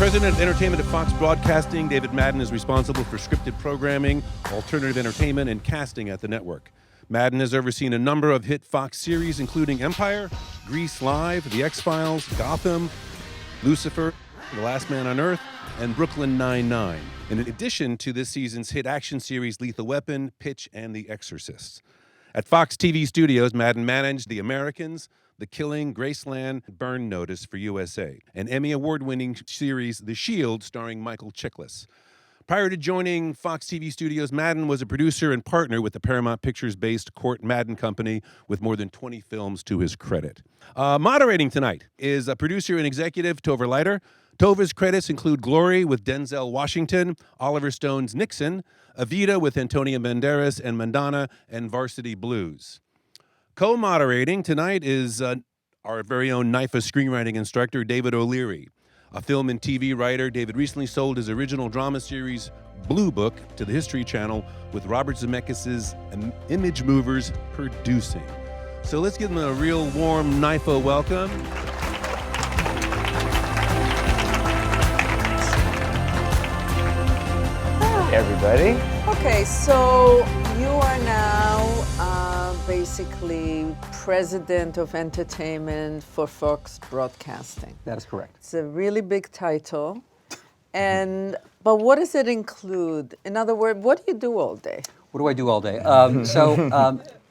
President of Entertainment at Fox Broadcasting, David Madden is responsible for scripted programming, alternative entertainment, and casting at the network. Madden has overseen a number of hit Fox series, including Empire, Grease Live, The X-Files, Gotham, Lucifer, The Last Man on Earth, and Brooklyn Nine-Nine, in addition to this season's hit action series Lethal Weapon, Pitch, and The Exorcist. At Fox TV Studios, Madden managed The Americans, The Killing, Graceland, Burn Notice for USA, an Emmy Award-winning series The Shield starring Michael Chiklis. Prior to joining Fox TV Studios, Madden was a producer and partner with the Paramount Pictures-based Court Madden Company with more than 20 films to his credit. Moderating tonight is a producer and executive, Tova Leiter. Tova's credits include Glory with Denzel Washington, Oliver Stone's Nixon, Evita with Antonio Banderas and Madonna, and Varsity Blues. Co-moderating tonight is our very own NYFA screenwriting instructor, David O'Leary. A film and TV writer, David recently sold his original drama series, Blue Book, to the History Channel with Robert Zemeckis' Image Movers producing. So let's give him a real warm NYFA welcome. Hi, everybody. Okay, so you are now basically president of entertainment for Fox Broadcasting. That is correct. It's a really big title. But what does it include? In other words, what do you do all day? What do I do all day?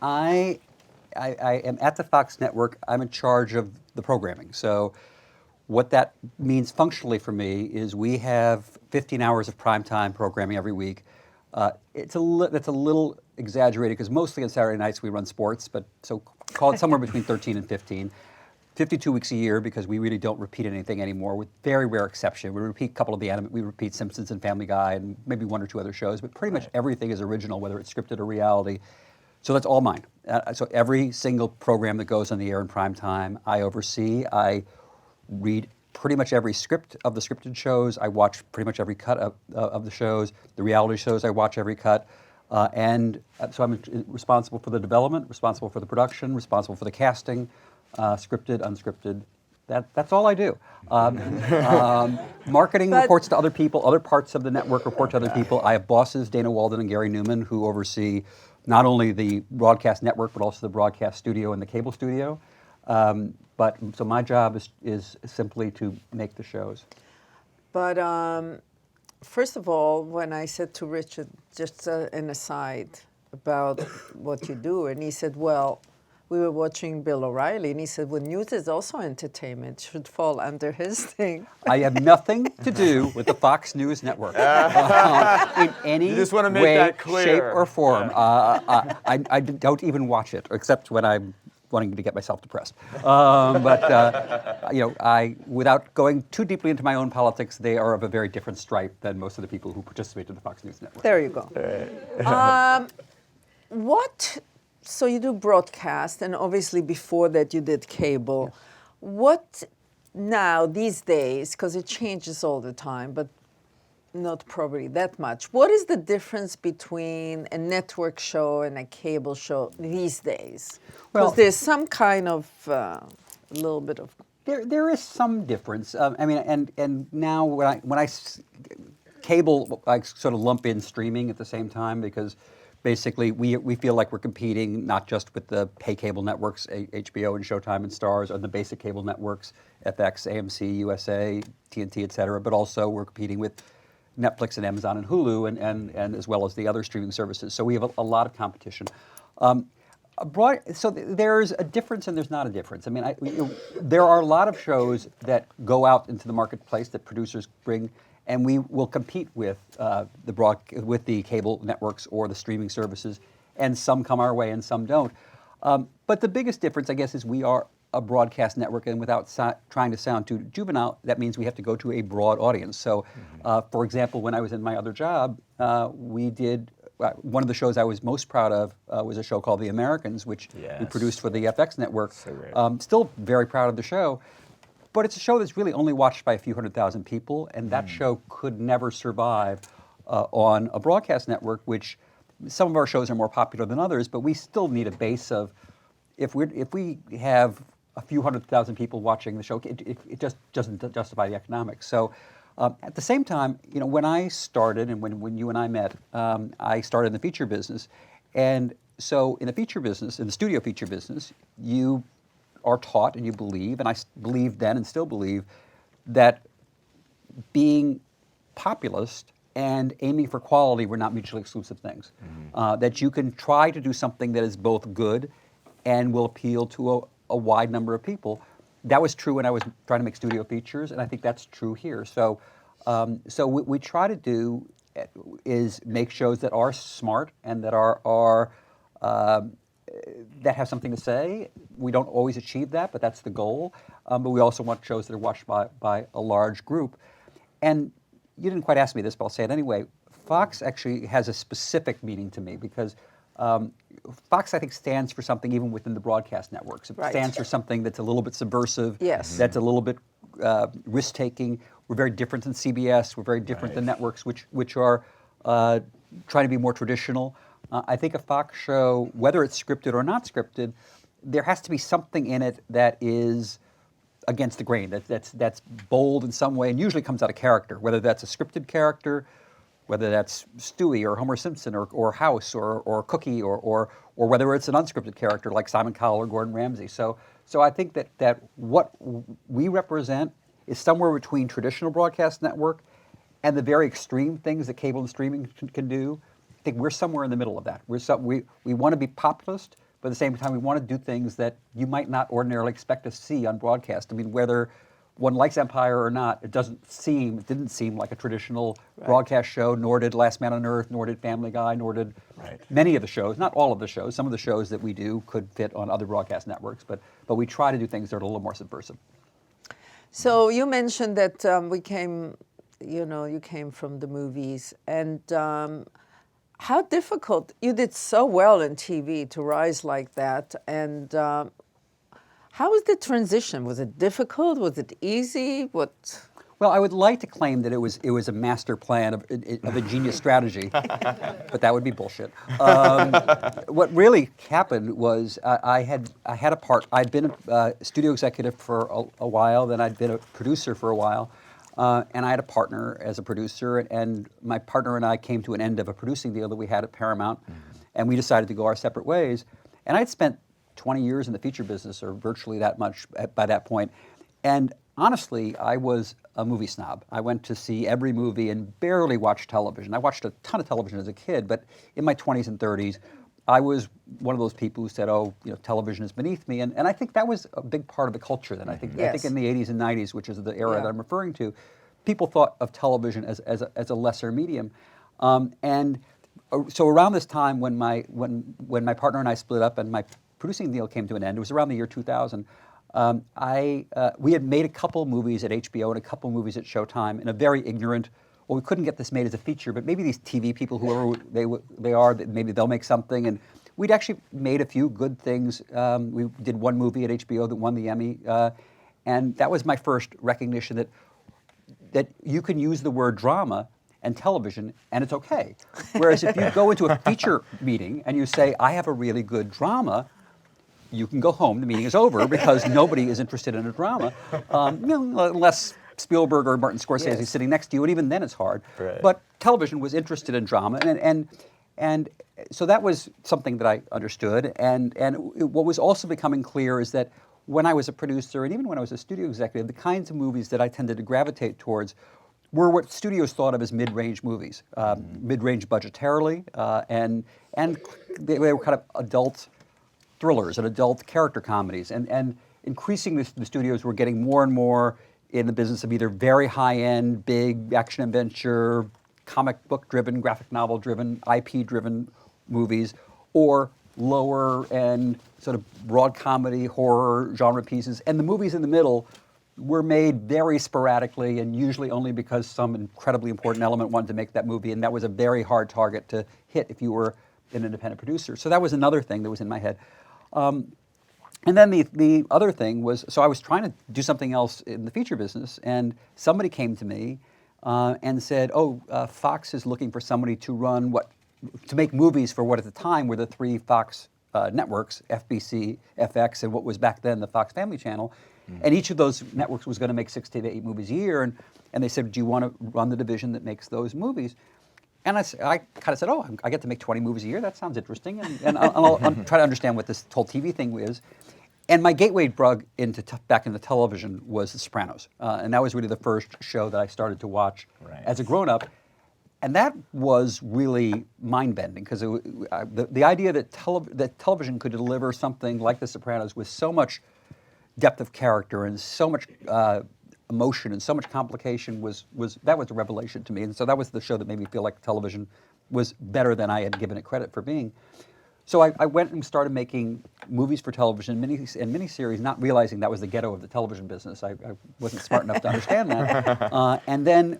I am at the Fox network. I'm in charge of the programming. So what that means functionally for me is we have 15 hours of primetime programming every week. That's a little exaggerated because mostly on Saturday nights we run sports, but so call it somewhere between 13 and 15. 52 weeks a year because we really don't repeat anything anymore, with very rare exception. We repeat a couple of we repeat Simpsons and Family Guy and maybe one or two other shows, but pretty much everything is original, whether it's scripted or reality. So that's all mine. So every single program that goes on the air in prime time, I oversee. I read pretty much every script of the scripted shows. I watch pretty much every cut of the shows. The reality shows, I watch every cut. So I'm responsible for the development, responsible for the production, responsible for the casting, scripted, unscripted. That's all I do. Marketing reports to other people. Other parts of the network report to other people. I have bosses, Dana Walden and Gary Newman, who oversee not only the broadcast network, but also the broadcast studio and the cable studio. So my job is simply to make the shows. But first of all, when I said to Richard, just an aside about what you do, and he said, well, we were watching Bill O'Reilly, and he said, well, news is also entertainment, should fall under his thing. I have nothing to do with the Fox News Network in any way, shape, or form. I don't even watch it, except when I'm wanting to get myself depressed. Without going too deeply into my own politics, they are of a very different stripe than most of the people who participate in the Fox News Network. There you go. So you do broadcast, and obviously before that you did cable. Yes. What now, these days, because it changes all the time, but not probably that much, what is the difference between a network show and a cable show these days? Because there's some kind of little bit of... There is some difference. And now when I cable, I sort of lump in streaming at the same time because basically we feel like we're competing not just with the pay cable networks, HBO and Showtime and Starz, or the basic cable networks, FX, AMC, USA, TNT, et cetera, but also we're competing with Netflix and Amazon and Hulu and as well as the other streaming services. So we have a lot of competition. So there's a difference and there's not a difference. There are a lot of shows that go out into the marketplace that producers bring, and we will compete with the cable networks or the streaming services, and some come our way and some don't. But the biggest difference, I guess, is we are a broadcast network, and without trying to sound too juvenile, that means we have to go to a broad audience. So, for example, when I was in my other job, we did one of the shows I was most proud of was a show called The Americans, which we produced for the FX network. So still very proud of the show. But it's a show that's really only watched by a few 100,000 people, and that show could never survive on a broadcast network, which some of our shows are more popular than others, but we still need a base of, if we have a few 100,000 people watching the show, it just doesn't justify the economics. So At the same time, when I started and when you and I met, I started in the feature business. And so in the feature business, in the studio feature business, you are taught and you believe, and I believed then and still believe, that being populist and aiming for quality were not mutually exclusive things. That you can try to do something that is both good and will appeal to a wide number of people. That was true when I was trying to make studio features, and I think that's true here. So, what we try to do is make shows that are smart and that are that have something to say. We don't always achieve that, but that's the goal. But we also want shows that are watched by a large group. And you didn't quite ask me this, but I'll say it anyway. Fox actually has a specific meaning to me because Fox, I think, stands for something even within the broadcast networks. It stands for something that's a little bit subversive, that's a little bit risk-taking. We're very different than CBS. We're very different than networks, which are trying to be more traditional. I think a Fox show, whether it's scripted or not scripted, there has to be something in it that is against the grain, that's bold in some way, and usually comes out of character, whether that's a scripted character, whether that's Stewie or Homer Simpson or House or Cookie or whether it's an unscripted character like Simon Cowell or Gordon Ramsay. So I think that what we represent is somewhere between traditional broadcast network and the very extreme things that cable and streaming can do. I think we're somewhere in the middle of that. We want to be populist, but at the same time we want to do things that you might not ordinarily expect to see on broadcast. I mean, whether one likes Empire or not, it didn't seem like a traditional broadcast show, nor did Last Man on Earth, nor did Family Guy, nor did many of the shows, not all of the shows. Some of the shows that we do could fit on other broadcast networks, but we try to do things that are a little more subversive. So you mentioned that you came from the movies, and how difficult, you did so well in TV to rise like that, and how was the transition? Was it difficult? Was it easy? Well, I would like to claim that it was a master plan of a genius strategy, but that would be bullshit. What really happened was I had a part. I'd been a studio executive for a while, then I'd been a producer for a while, and I had a partner as a producer, and my partner and I came to an end of a producing deal that we had at Paramount, and we decided to go our separate ways. And I'd spent 20 years in the feature business, or virtually that much by that point. And honestly, I was a movie snob. I went to see every movie and barely watched television. I watched a ton of television as a kid, but in my 20s and 30s, I was one of those people who said, television is beneath me. And I think that was a big part of the culture then. I think in the 80s and 90s, which is the era that I'm referring to, people thought of television as a lesser medium. So around this time when my partner and I split up and my producing deal came to an end, it was around the year 2000, we had made a couple movies at HBO and a couple movies at Showtime in a very ignorant, we couldn't get this made as a feature, but maybe these TV people, whoever they are, maybe they'll make something. And we'd actually made a few good things. We did one movie at HBO that won the Emmy, and that was my first recognition that you can use the word drama and television, and it's okay. Whereas if you go into a feature meeting and you say, I have a really good drama, you can go home, the meeting is over, because nobody is interested in a drama, unless Spielberg or Martin Scorsese is sitting next to you, and even then it's hard. Right. But television was interested in drama, and so that was something that I understood. And what was also becoming clear is that when I was a producer, and even when I was a studio executive, the kinds of movies that I tended to gravitate towards were what studios thought of as mid-range movies, mid-range budgetarily, and they were kind of adult thrillers and adult character comedies. And increasingly, the studios were getting more and more in the business of either very high-end, big action-adventure, comic book-driven, graphic novel-driven, IP-driven movies, or lower-end sort of broad comedy, horror genre pieces. And the movies in the middle were made very sporadically and usually only because some incredibly important element wanted to make that movie, and that was a very hard target to hit if you were an independent producer. So that was another thing that was in my head. And then the other thing was, so I was trying to do something else in the feature business, and somebody came to me and said, Fox is looking for somebody to make movies for what at the time were the three Fox networks, FBC, FX, and what was back then the Fox Family Channel. And each of those networks was going to make 6 to 8 movies a year. And they said, do you want to run the division that makes those movies? And I kind of said, oh, I get to make 20 movies a year. That sounds interesting. And I'll try to understand what this whole TV thing is. And my gateway drug back into television was The Sopranos. And that was really the first show that I started to watch as a grown-up. And that was really mind-bending, because the idea that television could deliver something like The Sopranos with so much depth of character and so much emotion and so much complication was a revelation to me. And so that was the show that made me feel like television was better than I had given it credit for being. So I went and started making movies for television and miniseries, not realizing that was the ghetto of the television business. I wasn't smart enough to understand that. And then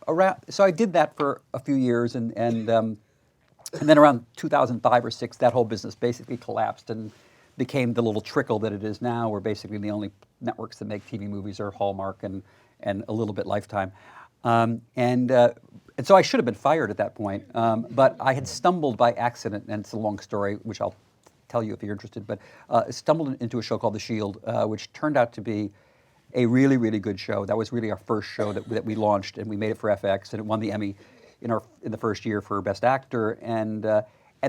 so I did that for a few years, and then around 2005 or 6, that whole business basically collapsed and became the little trickle that it is now, where basically the only networks that make TV movies are Hallmark and a little bit Lifetime. And so I should have been fired at that point, but I had stumbled by accident, and it's a long story, which I'll tell you if you're interested, but stumbled into a show called The Shield, which turned out to be a really, really good show. That was really our first show that we launched, and we made it for FX, and it won the Emmy in the first year for Best Actor, and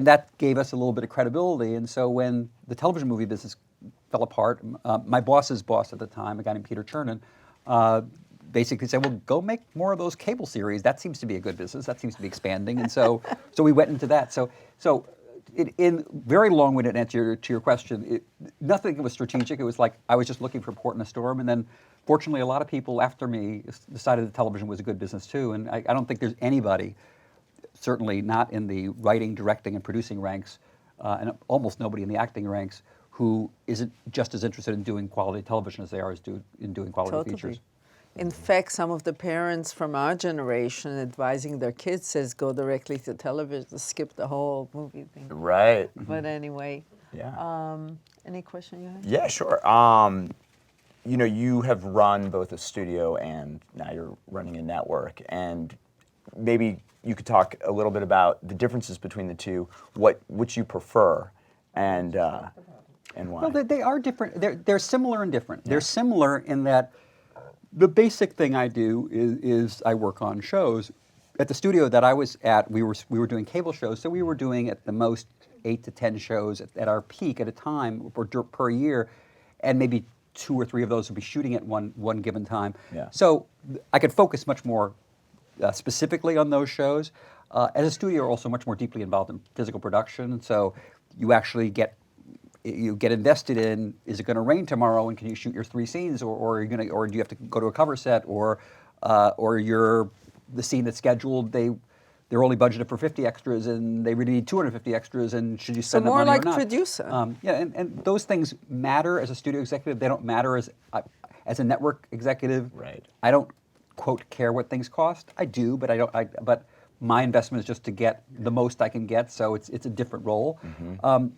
that gave us a little bit of credibility. And so when the television movie business fell apart, my boss's boss at the time, a guy named Peter Chernin, basically said, well, go make more of those cable series. That seems to be a good business. That seems to be expanding. And so we went into that. So in very long-winded answer to your question, nothing was strategic. It was like I was just looking for a port in a storm. And then fortunately, a lot of people after me decided that television was a good business too. And I don't think there's anybody, certainly not in the writing, directing, and producing ranks, and almost nobody in the acting ranks, who isn't just as interested in doing quality television as they are in doing quality features. In fact, some of the parents from our generation advising their kids says go directly to television, skip the whole movie thing. Right. But anyway. Yeah. Any question you have? Yeah, sure. You have run both a studio and now you're running a network, and maybe you could talk a little bit about the differences between the two, which you prefer, and why. Well, they are different. They're similar and different. Yeah. They're similar in that the basic thing I do is I work on shows. At the studio that I was at, we were doing cable shows, so we were doing at the most 8 to 10 shows at our peak at a time per year, and maybe 2 or 3 of those would be shooting at one given time. Yeah. So I could focus much more specifically on those shows. As a studio, you're also much more deeply involved in physical production, so you actually get invested in, is it going to rain tomorrow and can you shoot your 3 scenes, or do you have to go to a cover set, or the scene that's scheduled, they're only budgeted for 50 extras and they really need 250 extras, and should you spend that money or not? So more like producer. Yeah, and those things matter as a studio executive. They don't matter as a network executive. Right. I don't, quote, care what things cost. I do, but but my investment is just to get the most I can get, so it's a different role. Mm-hmm.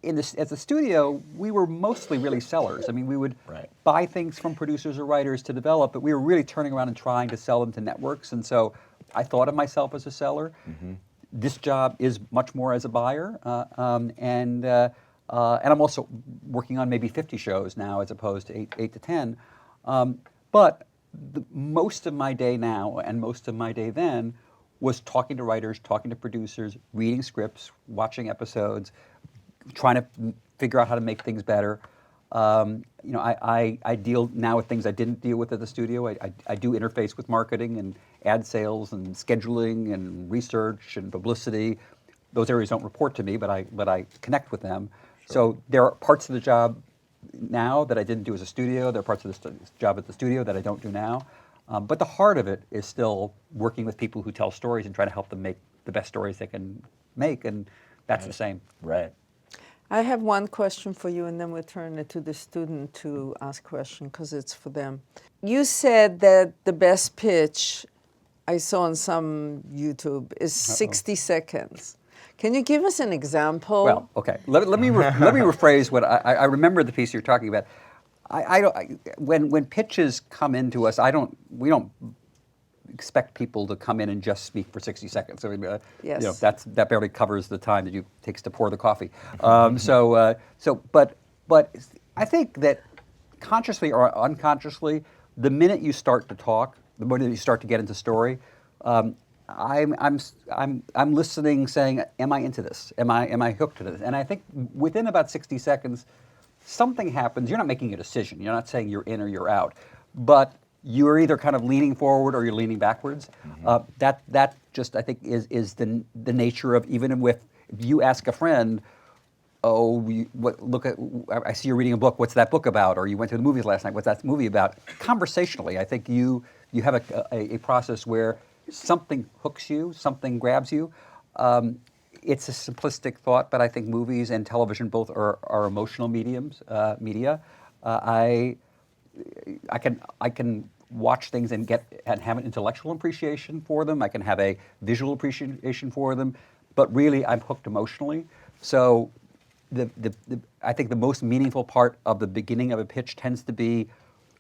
As a studio, we were mostly really sellers. I mean, we would buy things from producers or writers to develop, but we were really turning around and trying to sell them to networks. And so I thought of myself as a seller. Mm-hmm. This job is much more as a buyer, and I'm also working on maybe 50 shows now as opposed to 8 to 10. But most of my day now and most of my day then was talking to writers, talking to producers, reading scripts, watching episodes, trying to figure out how to make things better. I deal now with things I didn't deal with at the studio. I do interface with marketing and ad sales and scheduling and research and publicity. Those areas don't report to me, but I connect with them. Sure. So there are parts of the job now that I didn't do as a studio. There are parts of the job at the studio that I don't do now. But the heart of it is still working with people who tell stories and trying to help them make the best stories they can make, and that's the same. Right. I have one question for you, and then we'll turn it to the student to ask a question, because it's for them. You said that the best pitch I saw on some YouTube is 60 seconds. Can you give us an example? Well, okay. Let me rephrase what I remember the piece you're talking about. When pitches come into us, we don't expect people to come in and just speak for 60 seconds. So, yes. That barely covers the time that it takes to pour the coffee. But I think that consciously or unconsciously, the minute you start to talk, the minute you start to get into story, I'm listening, saying, "Am I into this? Am I hooked to this?" And I think within about 60 seconds, something happens. You're not making a decision. You're not saying you're in or you're out, but you're either kind of leaning forward or you're leaning backwards. That just, I think, is the nature of, even if you ask a friend, "Oh, I see you're reading a book. What's that book about?" Or "You went to the movies last night. What's that movie about?" Conversationally, I think you have a process where something hooks you, something grabs you. It's a simplistic thought, but I think movies and television both are emotional media. I can watch things and have an intellectual appreciation for them. I can have a visual appreciation for them, but really I'm hooked emotionally. So I think the most meaningful part of the beginning of a pitch tends to be,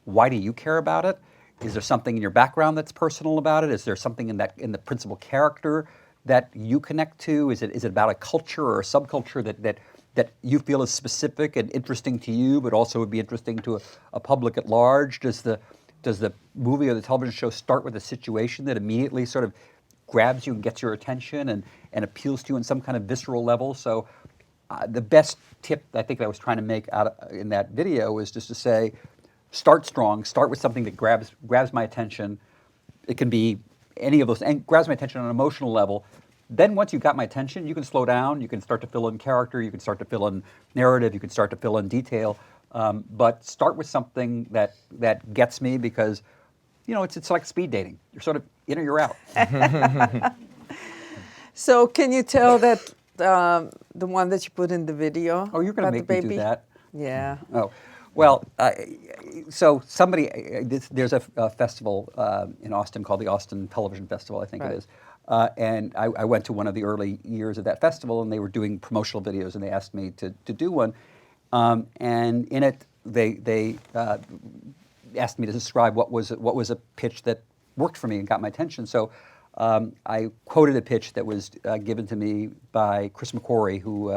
why do you care about it? Is there something in your background that's personal about it? Is there something in the principal character that you connect to? Is it about a culture or a subculture that you feel is specific and interesting to you, but also would be interesting to a public at large? Does the movie or the television show start with a situation that immediately sort of grabs you and gets your attention and appeals to you on some kind of visceral level? So the best tip I think I was trying to make in that video is just to say, start strong, start with something that grabs my attention. It can be any of those, and grabs my attention on an emotional level. Then once you've got my attention, you can slow down, you can start to fill in character, you can start to fill in narrative, you can start to fill in detail. But start with something that gets me, because it's like speed dating. You're sort of in or you're out. So can you tell that the one that you put in the video? Oh, you're going to make me do that? Yeah. Oh, well, so there's a festival in Austin called the Austin Television Festival, I think it is. And I went to one of the early years of that festival, and they were doing promotional videos, and they asked me to do one. And in it, they asked me to describe what was a pitch that worked for me and got my attention. So I quoted a pitch that was given to me by Chris Mcquarrie, who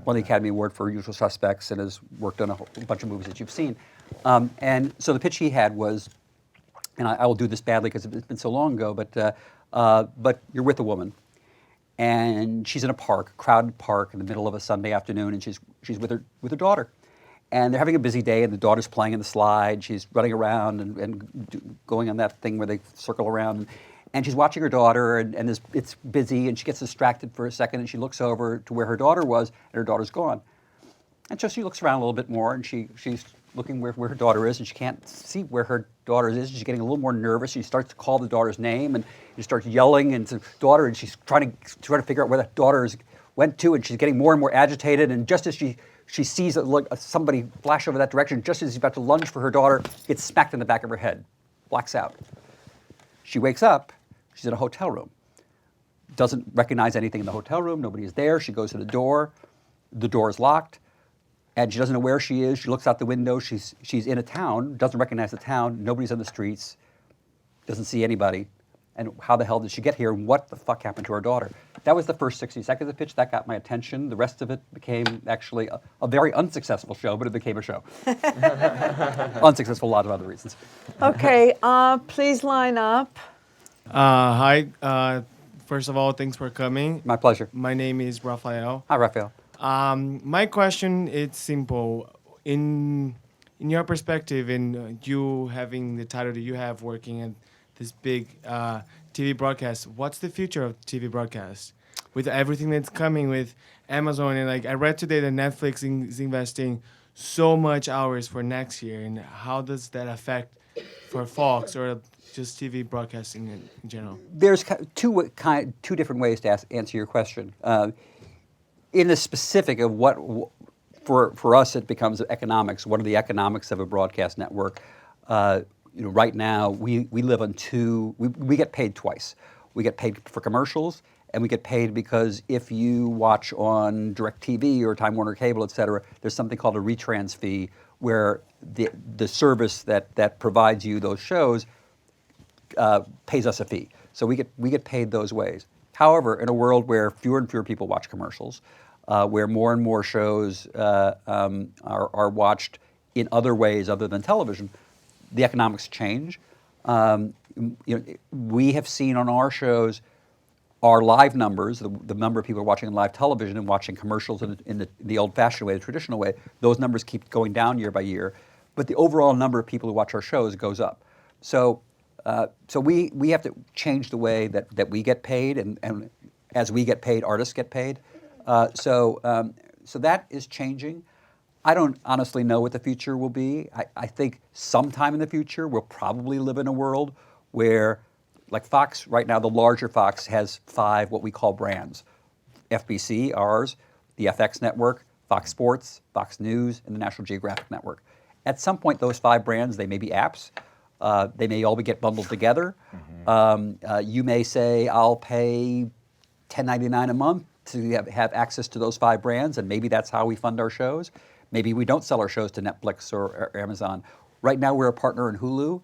won the Academy Award for Usual Suspects and has worked on a bunch of movies that you've seen. And so the pitch he had was, and I will do this badly because it's been so long ago, but you're with a woman, and she's in a crowded park in the middle of a Sunday afternoon, and she's with her daughter. And they're having a busy day, and the daughter's playing in the slide. She's running around and going on that thing where they circle around. And she's watching her daughter, and it's busy, and she gets distracted for a second, and she looks over to where her daughter was, and her daughter's gone. And so she looks around a little bit more, and she's looking where her daughter is, and she can't see where her daughter is. She's getting a little more nervous. She starts to call the daughter's name, and she starts yelling into daughter, and she's trying to figure out where that daughter went to, and she's getting more and more agitated. And just as she sees somebody flash over that direction, just as she's about to lunge for her daughter, gets smacked in the back of her head, blacks out. She wakes up. She's in a hotel room. Doesn't recognize anything in the hotel room. Nobody is there. She goes to the door. The door is locked, and she doesn't know where she is. She looks out the window. She's in a town. Doesn't recognize the town. Nobody's on the streets. Doesn't see anybody. And how the hell did she get here? And what the fuck happened to her daughter? That was the first 60 seconds of the pitch. That got my attention. The rest of it became actually a very unsuccessful show, but it became a show. Unsuccessful for a lot of other reasons. Okay, please line up. Hi. First of all, thanks for coming. My pleasure. My name is Rafael. Hi, Rafael. My question is simple. In your perspective, in you having the title that you have, working at this big TV broadcast, what's the future of TV broadcast? With everything that's coming with Amazon, and I read today that Netflix is investing so much hours for next year, and how does that affect for Fox or just TV broadcasting in general? There's two different ways to answer your question. In the specific of what, for us, it becomes economics. What are the economics of a broadcast network? Right now, we live on we get paid twice. We get paid for commercials, and we get paid because if you watch on DirecTV or Time Warner Cable, et cetera, there's something called a retrans fee, where the service that provides you those shows pays us a fee. So we get paid those ways. However, in a world where fewer and fewer people watch commercials, where more and more shows are watched in other ways other than television, the economics change. We have seen on our shows our live numbers, the number of people watching on live television and watching commercials in the old-fashioned way, the traditional way, those numbers keep going down year by year, but the overall number of people who watch our shows goes up. So we have to change the way that we get paid, and as we get paid, artists get paid. So that is changing. I don't honestly know what the future will be. I think sometime in the future we'll probably live in a world where, like Fox right now, the larger Fox has 5 what we call brands. FBC, ours, the FX network, Fox Sports, Fox News, and the National Geographic Network. At some point, those 5 brands, they may be apps. They may all get bundled together. You may say, I'll pay $10.99 a month to have access to those 5 brands, and maybe that's how we fund our shows. Maybe we don't sell our shows to Netflix or Amazon. Right now, we're a partner in Hulu.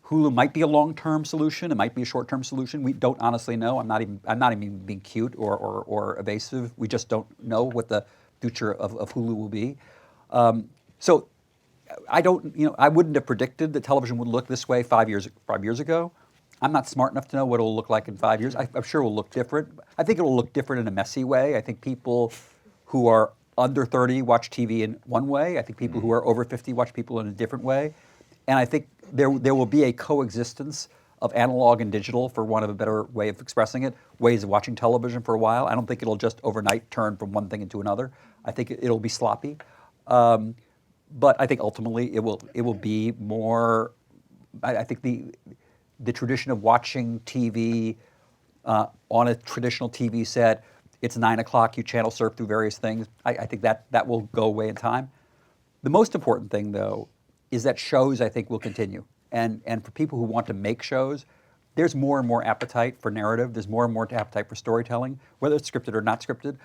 Hulu might be a long-term solution. It might be a short-term solution. We don't honestly know. I'm not even being cute or evasive. We just don't know what the future of Hulu will be. So I wouldn't have predicted that television would look this way 5 years ago. I'm not smart enough to know what it'll look like in 5 years. I'm sure it will look different. I think it will look different in a messy way. I think people who are under 30 watch TV in one way. I think people who are over 50 watch people in a different way. And I think there will be a coexistence of analog and digital, for want of a better way of expressing it, ways of watching television for a while. I don't think it'll just overnight turn from one thing into another. I think it'll be sloppy. But I think ultimately it will be more. I think the tradition of watching TV on a traditional TV set, it's 9 o'clock, you channel surf through various things. I think that will go away in time. The most important thing, though, is that shows, I think, will continue. And for people who want to make shows, there's more and more appetite for narrative. There's more and more appetite for storytelling, whether it's scripted or not scripted.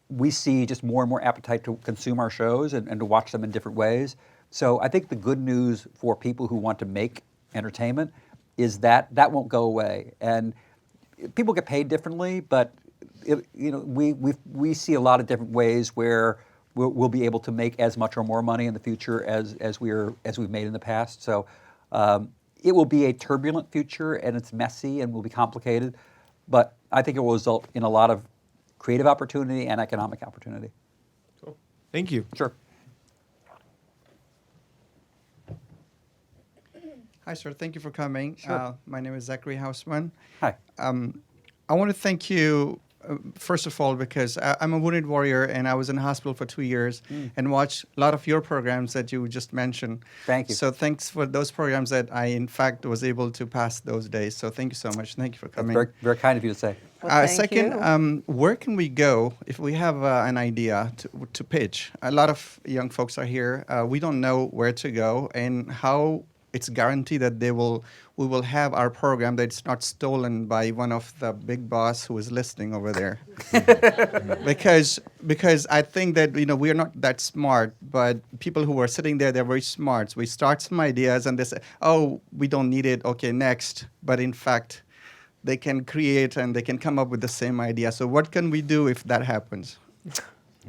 We see just more and more appetite to consume our shows and to watch them in different ways. So I think the good news for people who want to make entertainment is that won't go away. And people get paid differently, but we see a lot of different ways where we'll be able to make as much or more money in the future as we've made in the past. So it will be a turbulent future, and it's messy and will be complicated, but I think it will result in a lot of creative opportunity and economic opportunity. Cool. Thank you. Sure. Hi, sir. Thank you for coming. Sure. My name is Zachary Hausman. Hi. I want to thank you, first of all, because I'm a wounded warrior and I was in the hospital for 2 years and watched a lot of your programs that you just mentioned. Thank you. So thanks for those programs that I, in fact, was able to pass those days. So thank you so much. Thank you for coming. Very, very kind of you to say. Well, thank Second, you. where can we go if we have an idea to pitch? A lot of young folks are here. We don't know where to go and how it's guaranteed that we will have our program that's not stolen by one of the big boss who is listening over there. because I think that we are not that smart, but people who are sitting there, they're very smart. So we start some ideas and they say, oh, we don't need it. Okay, next. But in fact, they can create and they can come up with the same idea. So what can we do if that happens?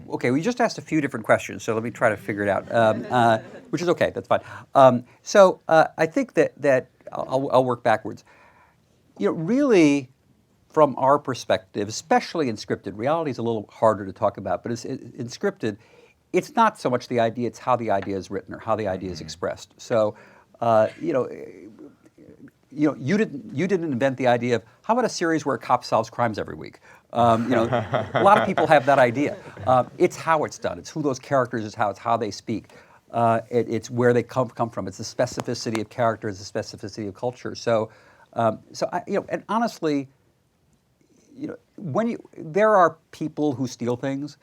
Okay, we just asked a few different questions, so let me try to figure it out, which is okay, that's fine. So I think that I'll work backwards. Really, from our perspective, especially in scripted, reality is a little harder to talk about, but in scripted, it's not so much the idea, it's how the idea is written or how the idea is expressed. So, you didn't invent the idea of how about a series where a cop solves crimes every week. A lot of people have that idea. It's how it's done. It's who those characters is. It's how they speak. It's where they come from. It's the specificity of characters, the specificity of culture. So and honestly, there are people who steal things,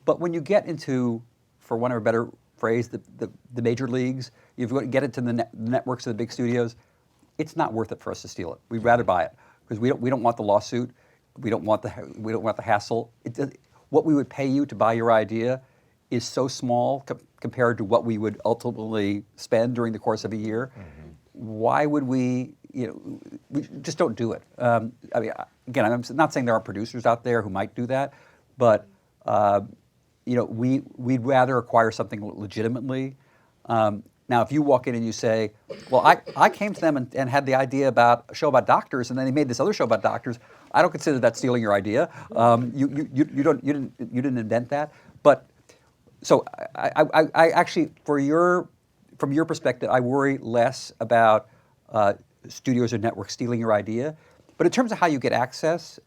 but when you get into, for want of a better phrase, the major leagues, you get into the networks of the big studios. It's not worth it for us to steal it. We'd rather buy it because we don't want the lawsuit. We don't want the hassle. What we would pay you to buy your idea is so small compared to what we would ultimately spend during the course of a year. Why would we? We just don't do it. Again, I'm not saying there aren't producers out there who might do that, but we'd rather acquire something legitimately Now, if you walk in and you say, well, I came to them and had the idea about a show about doctors, and then they made this other show about doctors, I don't consider that stealing your idea. You didn't invent that. But so I actually, from your perspective, I worry less about studios or networks stealing your idea. But in terms of how you get access,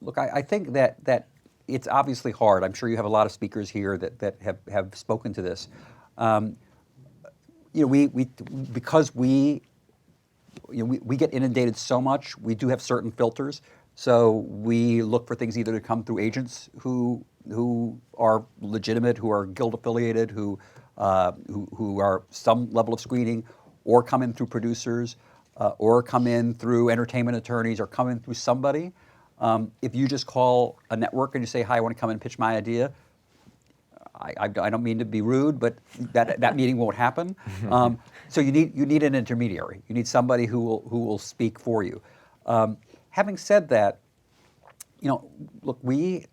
look, I think that it's obviously hard. I'm sure you have a lot of speakers here that have spoken to this. Because we get inundated so much, we do have certain filters. So we look for things either to come through agents who are legitimate, who are guild affiliated, who are some level of screening, or come in through producers, or come in through entertainment attorneys, or come in through somebody. If you just call a network and you say, "Hi, I want to come and pitch my idea," I don't mean to be rude, but that meeting won't happen. So you need an intermediary. You need somebody who will speak for you. Having said that, look, we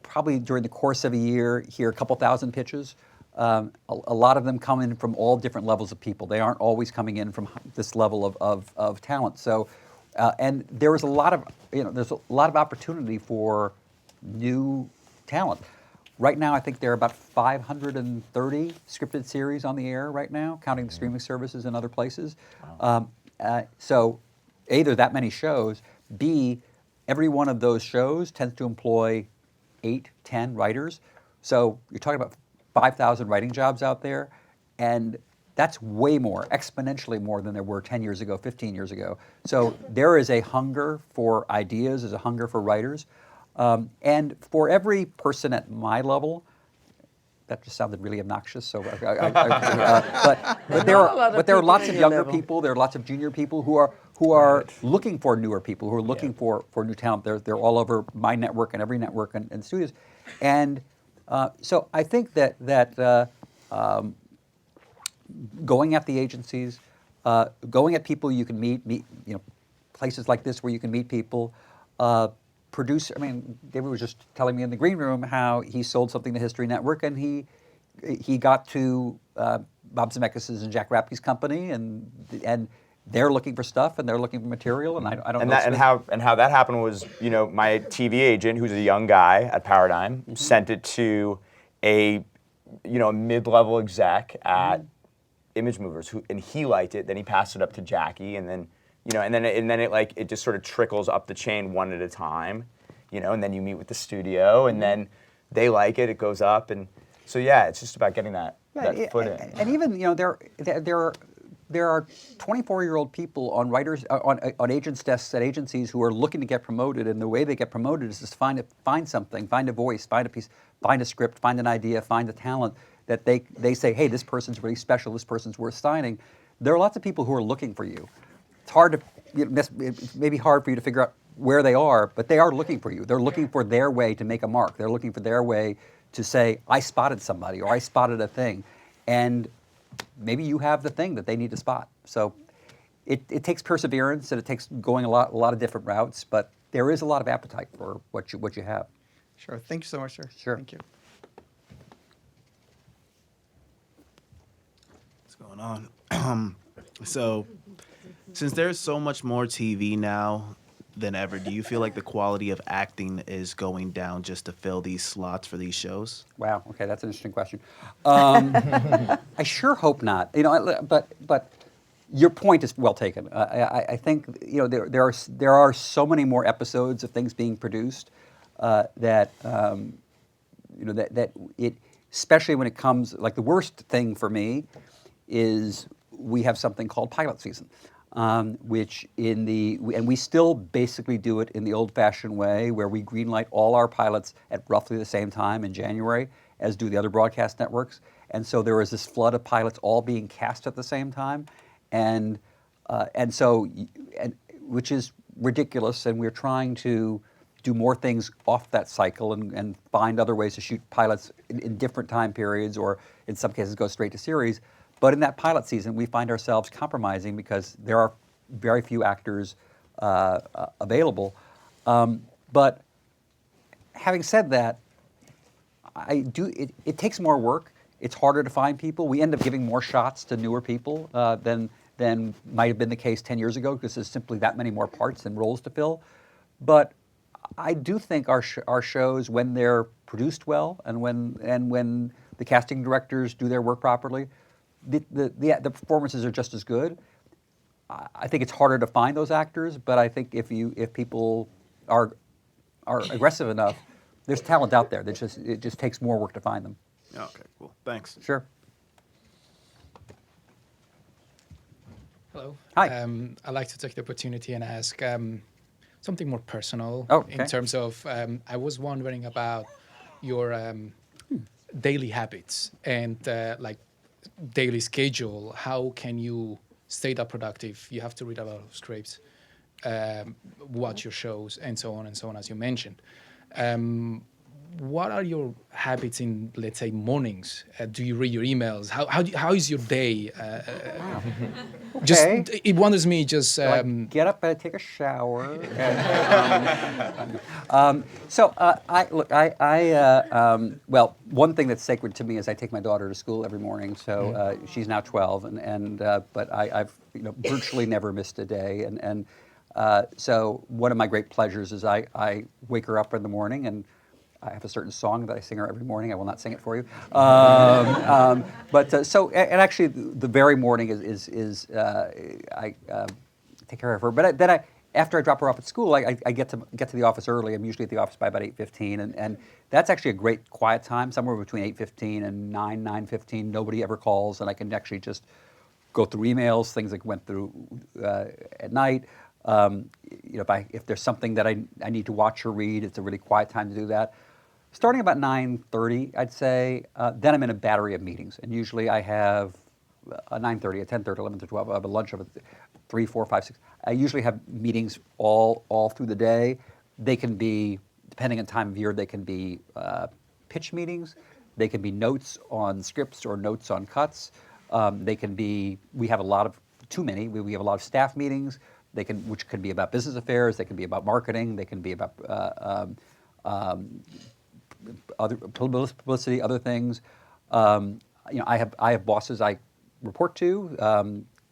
probably during the course of a year hear a couple thousand pitches. A lot of them come in from all different levels of people. They aren't always coming in from this level of talent. So, and there is a lot of there's a lot of opportunity for new talent. Right now, I think there are about 530 scripted series on the air right now, counting the streaming services and other places. Wow. So, A, there are that many shows. B, every one of those shows tends to employ 8, 10 writers. So you're talking about 5,000 writing jobs out there, and that's way more, exponentially more than there were 10 years ago, 15 years ago. So there is a hunger for ideas, there's a hunger for writers. And for every person at my level, that just sounded really obnoxious. So, but there are lots of younger people. There are lots of junior people who are looking for newer people, who are looking for new talent. They're all over my network and every network and studios, and so I think that going at the agencies, going at people you can meet, places like this where you can meet people. Producer, David was just telling me in the green room how he sold something to History Network, and he got to Bob Zemeckis' and Jack Rapke's company, and they're looking for stuff and they're looking for material, and I don't know. And how that happened was, my TV agent, who's a young guy at Paradigm, sent it to a mid-level exec at Image Movers, and he liked it. Then he passed it up to Jackie, and then. And then it just sort of trickles up the chain one at a time, and then you meet with the studio, and then they like it, it goes up, and so it's just about getting that foot in. And even there are 24-year-old people on on agents' desks at agencies who are looking to get promoted, and the way they get promoted is just find something, find a voice, find a piece, find a script, find an idea, find a talent that they say, hey, this person's really special, this person's worth signing. There are lots of people who are looking for you. It's hard to, it may be hard for you to figure out where they are, but they are looking for you. They're looking for their way to make a mark. They're looking for their way to say, I spotted somebody, or I spotted a thing. And maybe you have the thing that they need to spot. So it takes perseverance, and it takes going a lot of different routes, but there is a lot of appetite for what you have. Sure. Thank you so much, sir. Sure. Thank you. What's going on? So, since there's so much more TV now than ever, do you feel like the quality of acting is going down just to fill these slots for these shows? Wow. Okay, that's an interesting question. I sure hope not. But your point is well taken. I think there are so many more episodes of things being produced that it, especially when it comes, like the worst thing for me is we have something called pilot season. And we still basically do it in the old-fashioned way, where we greenlight all our pilots at roughly the same time in January, as do the other broadcast networks. And so there is this flood of pilots all being cast at the same time, which is ridiculous. And we're trying to do more things off that cycle and find other ways to shoot pilots in different time periods, or in some cases go straight to series. But in that pilot season, we find ourselves compromising because there are very few actors available. But having said that, it takes more work. it's harder to find people. We end up giving more shots to newer people than might have been the case 10 years ago because there's simply that many more parts and roles to fill. But I do think our shows, when they're produced well and when the casting directors do their work properly, the performances are just as good. I think it's harder to find those actors, but I think if people are aggressive enough, there's talent out there. It just takes more work to find them. Okay, cool. Thanks. Sure. Hello. Hi. I'd like to take the opportunity and ask something more personal Oh, okay. in terms of, I was wondering about your daily habits and like daily schedule. How can you stay that productive? You have to read a lot of scripts, watch your shows, and so on, as you mentioned. What are your habits in, let's say, mornings? Do you read your emails? How is your day? Just Okay. it wonders me. Just So I get up and I take a shower. Well, one thing that's sacred to me is I take my daughter to school every morning. So she's now 12, but I've virtually never missed a day. So one of my great pleasures is I wake her up in the morning and I have a certain song that I sing her every morning. I will not sing it for you. Actually, the very morning is I take care of her. But then after I drop her off at school, I get to the office early. I'm usually at the office by about 8:15, and that's actually a great quiet time, somewhere between 8:15 and 9:15. Nobody ever calls, and I can actually just go through emails, things that went through at night. If there's something that I need to watch or read, it's a really quiet time to do that. Starting about 9:30, I'd say, then I'm in a battery of meetings. And usually I have a 9:30, a 10:30, 11 to 12. I have a lunch of 3, 4, 5, 6. I usually have meetings all through the day. They can be, depending on time of year, they can be pitch meetings. They can be notes on scripts or notes on cuts. They can be, we have a lot of, too many, we have a lot of staff meetings. Which can be about business affairs. They can be about marketing. They can be about other publicity, other things. I have bosses I report to.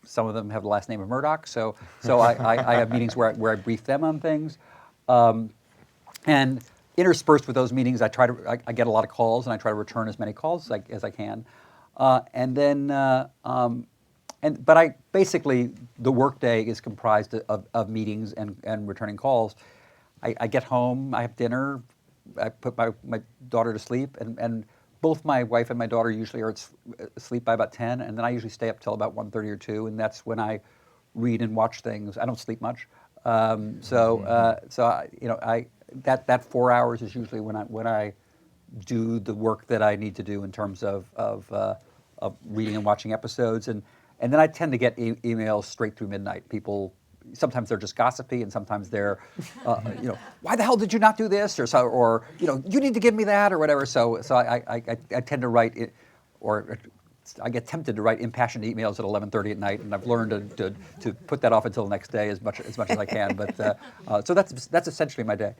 Some of them have the last name of Murdoch, so I have meetings where I brief them on things. And interspersed with those meetings, I get a lot of calls, and I try to return as many calls as I can. But I basically, the workday is comprised of meetings and returning calls. I get home, I have dinner, I put my daughter to sleep, and both my wife and my daughter usually are asleep by about 10, and then I usually stay up till about 1:30 or 2, and that's when I read and watch things. I don't sleep much, that 4 hours is usually when I do the work that I need to do in terms of reading and watching episodes, and then I tend to get emails straight through midnight. People, sometimes they're just gossipy, and sometimes they're, why the hell did you not do this, or you need to give me that, or whatever. So I tend to write it, or I get tempted to write impassioned emails at 11:30 at night, and I've learned to put that off until the next day as much as I can. But so that's essentially my day.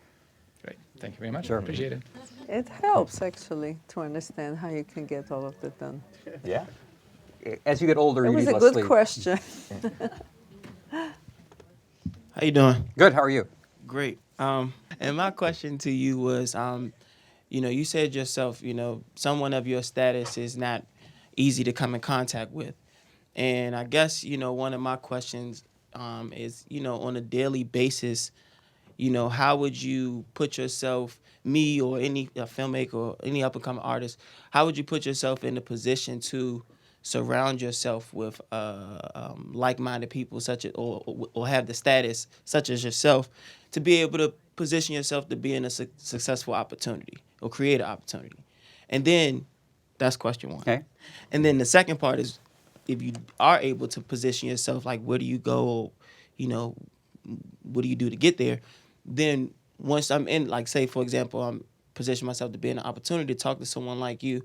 Great. Thank you very much. Sure. Appreciate it. It helps actually to understand how you can get all of that done. Yeah. As you get older, It you was need a less good sleep. question. How you doing? Good. How are you? Great. And my question to you was, you said yourself, someone of your status is not easy to come in contact with. And I guess, one of my questions is, on a daily basis, how would you put yourself, me or any filmmaker or any up-and-coming artist, how would you put yourself in a position to surround yourself with like-minded people such as, or have the status such as yourself to be able to position yourself to be in a successful opportunity or create an opportunity? And then that's question one. Okay. And then the second part is, if you are able to position yourself, like where do you go, what do you do to get there? Then once I'm in, like say for example, I'm positioning myself to be in an opportunity to talk to someone like you,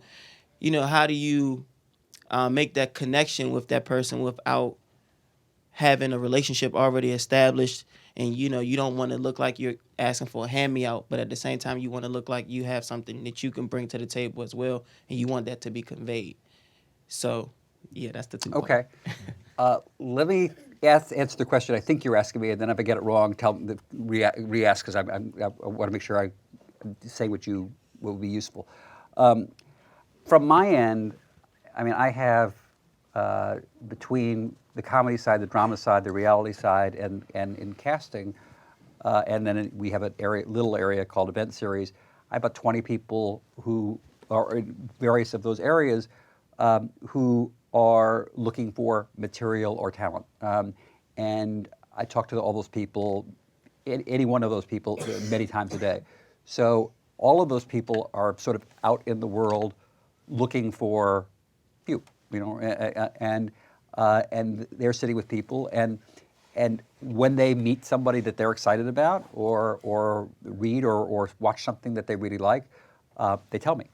how do you make that connection with that person without having a relationship already established And you don't want to look like you're asking for a hand me out, but at the same time you want to look like you have something that you can bring to the table as well, and you want that to be conveyed. So yeah, that's the two. Okay. Let me answer the question I think you're asking me, and then if I get it wrong, re-ask, because I want to make sure I say what will be useful. From my end, I mean, I have between the comedy side, the drama side, the reality side, and in casting, and then we have a little area called event series. I have about 20 people who are in various of those areas who are looking for material or talent. And I talk to all those people, any one of those people, many times a day. So all of those people are sort of out in the world looking for you, and they're sitting with people, and when they meet somebody that they're excited about, or read or watch something that they really like, they tell me,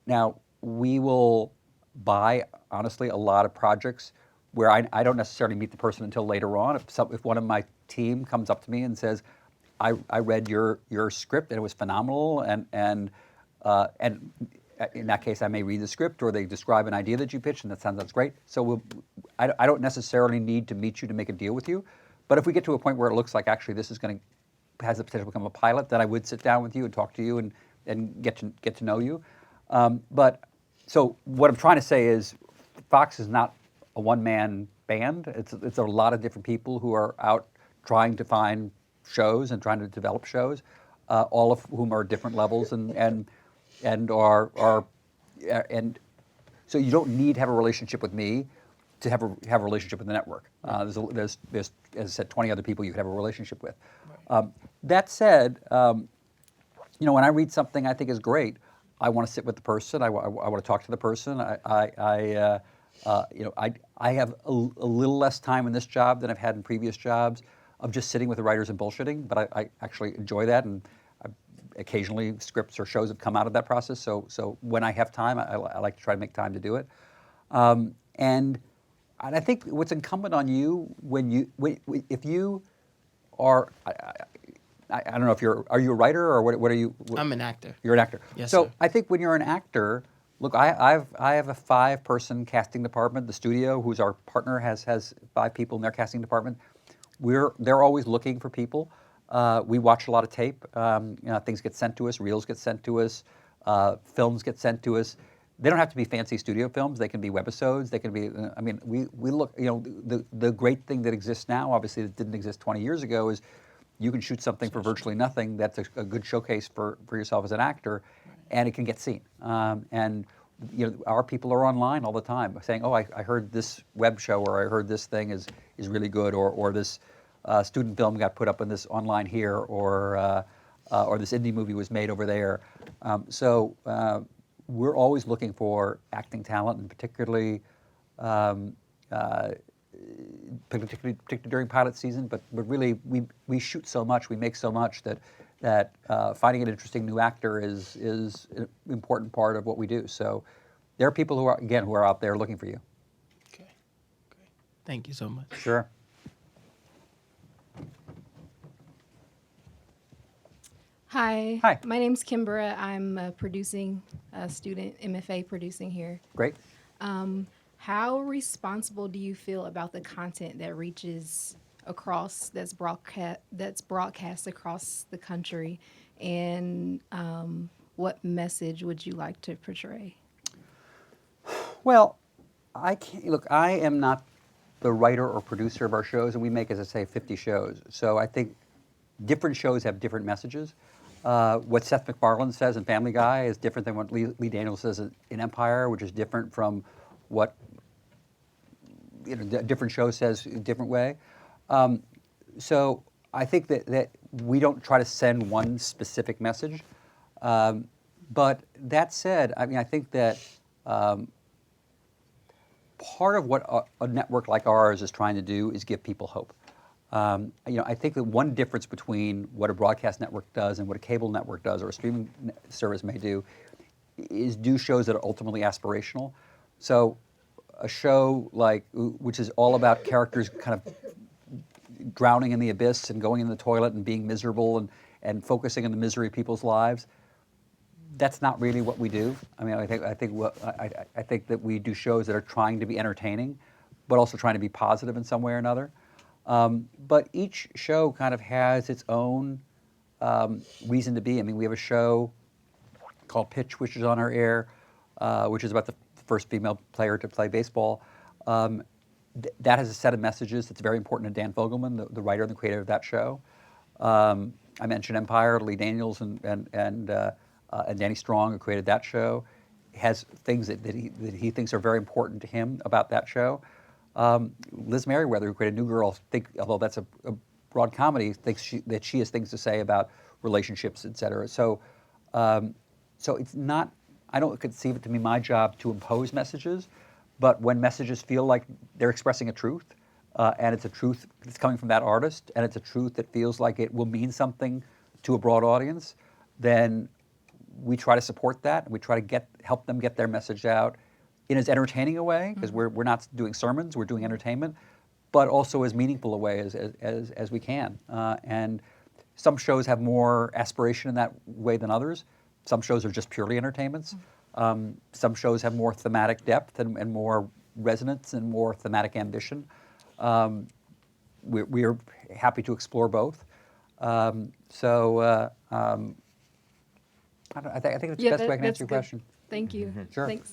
now we will buy, honestly, a lot of projects where I don't necessarily meet the person until later on. If one of my team comes up to me and says, I read your script and it was phenomenal, and in that case I may read the script, or they describe an idea that you pitched and that sounds great. So I don't necessarily need to meet you to make a deal with you, but if we get to a point where it looks like actually this has the potential to become a pilot, then I would sit down with you and talk to you and get to know you. So what I'm trying to say is Fox is not a one-man band. It's a lot of different people who are out trying to find shows and trying to develop shows, all of whom are different levels and so you don't need to have a relationship with me to have a relationship with the network. There's as I said, 20 other people you could have a relationship with. That said, when I read something I think is great, I want to sit with the person. I want to talk to the person. I have a little less time in this job than I've had in previous jobs of just sitting with the writers and bullshitting, but I actually enjoy that, and occasionally scripts or shows have come out of that process. So when I have time, I like to try to make time to do it. And I think what's incumbent on you if you are, I don't know if are you a writer or what are you? I'm an actor. You're an actor. Yes, so sir. I think when you're an actor, look, I have a 5-person casting department. The studio, who's our partner, has 5 people in their casting department. They're always looking for people. We watch a lot of tape. Things get sent to us. Reels get sent to us. Films get sent to us. They don't have to be fancy studio films. They can be webisodes. They can be. We look. The great thing that exists now, obviously, that didn't exist 20 years ago, is you can shoot something for virtually nothing. That's a good showcase for yourself as an actor, and it can get seen. And our people are online all the time saying, "Oh, I heard this web show, or I heard this thing is really good, or this student film got put up in this online here, or this indie movie was made over there." So we're always looking for acting talent, and particularly during pilot season. But really, we shoot so much, we make so much that finding an interesting new actor is an important part of what we do. So there are people who are out there looking for you. Okay, great. Thank you so much. Sure. Hi. Hi. My name's Kimbra. I'm a student, MFA producing here. Great. How responsible do you feel about the content that reaches across, that's broadcast across the country, and what message would you like to portray? Well, I am not the writer or producer of our shows, and we make, as I say, 50 shows. So I think different shows have different messages. What Seth MacFarlane says in Family Guy is different than what Lee Daniels says in Empire, which is different from what a different show says a different way. So I think that we don't try to send one specific message. But that said, I think that part of what a network like ours is trying to do is give people hope. I think that one difference between what a broadcast network does and what a cable network does, or a streaming service may do, is do shows that are ultimately aspirational. So a show which is all about characters kind of drowning in the abyss and going in the toilet and being miserable and focusing on the misery of people's lives. That's not really what we do. I mean, I think that we do shows that are trying to be entertaining, but also trying to be positive in some way or another. But each show kind of has its own reason to be. I mean, we have a show called Pitch, which is on our air, which is about the first female player to play baseball. That has a set of messages that's very important to Dan Fogelman, the writer and the creator of that show. I mentioned Empire. Lee Daniels and Danny Strong, who created that show, has things that he thinks are very important to him about that show. Liz Merriweather, who created New Girl, although that's a broad comedy, thinks that she has things to say about relationships, et cetera. So it's not. I don't conceive it to be my job to impose messages, but when messages feel like they're expressing a truth, and it's a truth that's coming from that artist, and it's a truth that feels like it will mean something to a broad audience, then we try to support that, and we try to help them get their message out in as entertaining a way, because we're not doing sermons, we're doing entertainment, but also as meaningful a way as we can. And some shows have more aspiration in that way than others. Some shows are just purely entertainments. Some shows have more thematic depth and more resonance and more thematic ambition. We're happy to explore both. I think that's the best way I can answer your question. Thank you. Sure. Thanks.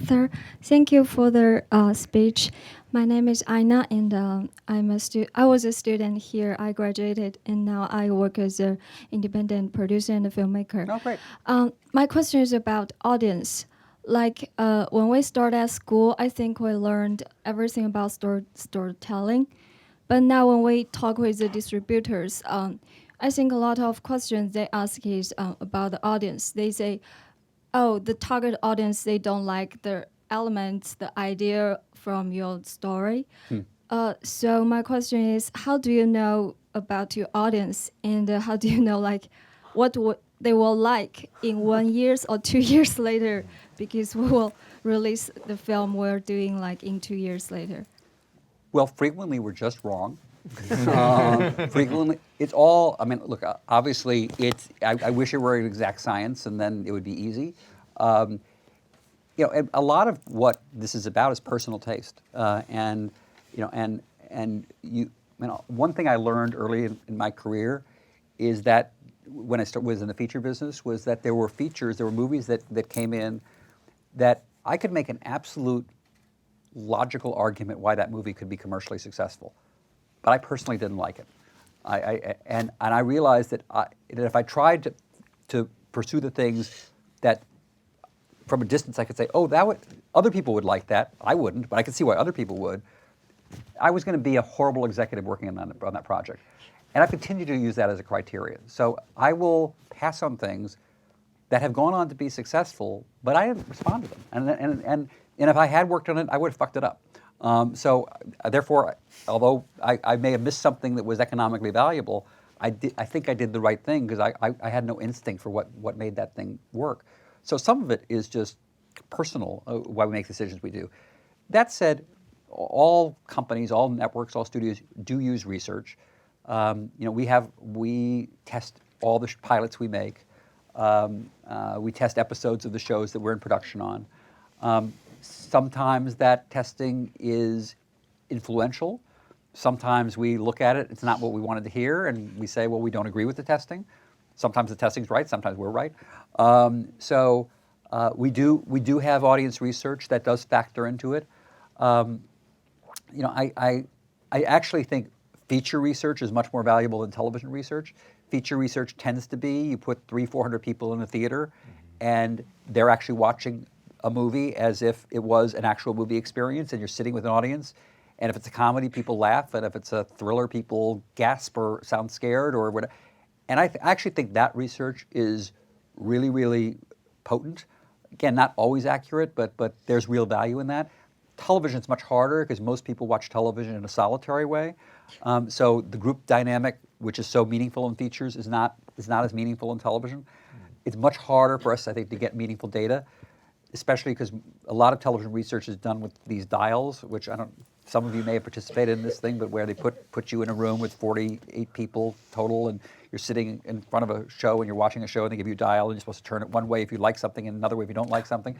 Sir, thank you for the speech. My name is Aina, and I was a student here. I graduated, and now I work as an independent producer and a filmmaker. Oh, great. My question is about audience. Like when we start at school, I think we learned everything about storytelling. But now when we talk with the distributors, I think a lot of questions they ask is about the audience. They say, oh, the target audience, they don't like the elements, the idea from your story. So my question is, how do you know about your audience, and how do you know like what they will like in 1 year or 2 years later? Because we will release the film we're doing like in 2 years later. Well, frequently we're just wrong. Frequently, it's all. I mean, look. Obviously, I wish it were an exact science, and then it would be easy. And a lot of what this is about is personal taste, one thing I learned early in my career is that when I was in the feature business was that there were movies that came in that I could make an absolute logical argument why that movie could be commercially successful, but I personally didn't like it. I realized that if I tried to pursue the things that from a distance I could say, oh, other people would like that. I wouldn't, but I could see why other people would. I was going to be a horrible executive working on that project. And I continue to use that as a criteria. So I will pass on things that have gone on to be successful, but I didn't respond to them. And if I had worked on it, I would have fucked it up. Therefore, although I may have missed something that was economically valuable, I think I did the right thing because I had no instinct for what made that thing work. So some of it is just personal, why we make decisions we do. That said, all companies, all networks, all studios do use research. We test all the pilots we make. We test episodes of the shows that we're in production on. Sometimes that testing is influential. Sometimes we look at it, it's not what we wanted to hear, and we say, well, we don't agree with the testing. Sometimes the testing's right, sometimes we're right. We do have audience research that does factor into it. I actually think feature research is much more valuable than television research. Feature research tends to be you put 300-400 people in a theater, and they're actually watching a movie as if it was an actual movie experience, and you're sitting with an audience. And if it's a comedy, people laugh, and if it's a thriller, people gasp or sound scared or whatever. And I actually think that research is really, really potent. Again, not always accurate, but there's real value in that. Television's much harder because most people watch television in a solitary way. So the group dynamic, which is so meaningful in features, is not as meaningful in television. It's much harder for us, I think, to get meaningful data. especially because a lot of television research is done with these dials, which some of you may have participated in this thing, but where they put you in a room with 48 people total, and you're sitting in front of a show and you're watching a show and they give you a dial and you're supposed to turn it one way if you like something and another way if you don't like something,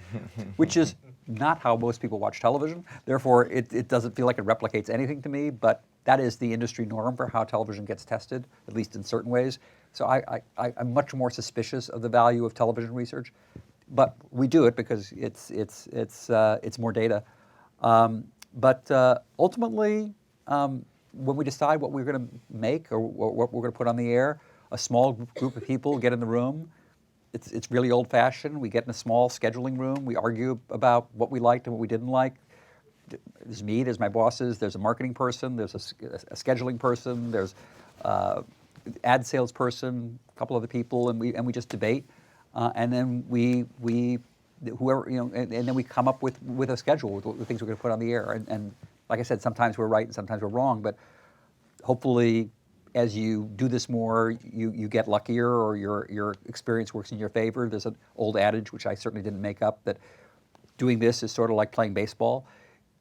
which is not how most people watch television. Therefore, it doesn't feel like it replicates anything to me, but that is the industry norm for how television gets tested, at least in certain ways. So I'm much more suspicious of the value of television research, but we do it because it's more data. But ultimately, when we decide what we're going to make or what we're going to put on the air, a small group of people get in the room. It's really old-fashioned. We get in a small scheduling room. We argue about what we liked and what we didn't like. There's me, there's my bosses, there's a marketing person, there's a scheduling person, there's ad sales person, a couple other people, and we just debate, and then whoever and then we come up with a schedule with the things we're going to put on the air. And like I said, sometimes we're right and sometimes we're wrong, but hopefully, as you do this more, you get luckier, or your experience works in your favor. There's an old adage, which I certainly didn't make up, that doing this is sort of like playing baseball.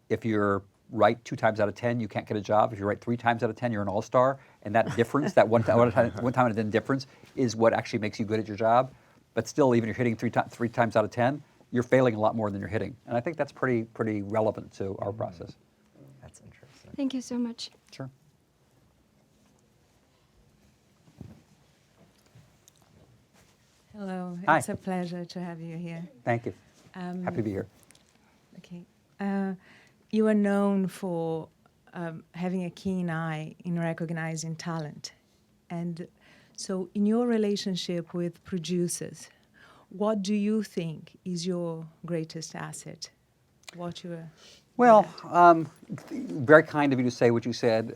If you're right 2 times out of 10, you can't get a job. If you're right 3 times out of 10, you're an all-star. And that difference, that one time out of 10 difference, is what actually makes you good at your job. But still, even if you're hitting 3 times out of 10, you're failing a lot more than you're hitting. And I think that's pretty relevant to our process. That's interesting. Thank you so much. Sure. Hello, Hi. it's a pleasure to have you here. Thank you. Happy to be here. Okay. You are known for having a keen eye in recognizing talent. And so in your relationship with producers, what do you think is your greatest asset? Well, very kind of you to say what you said.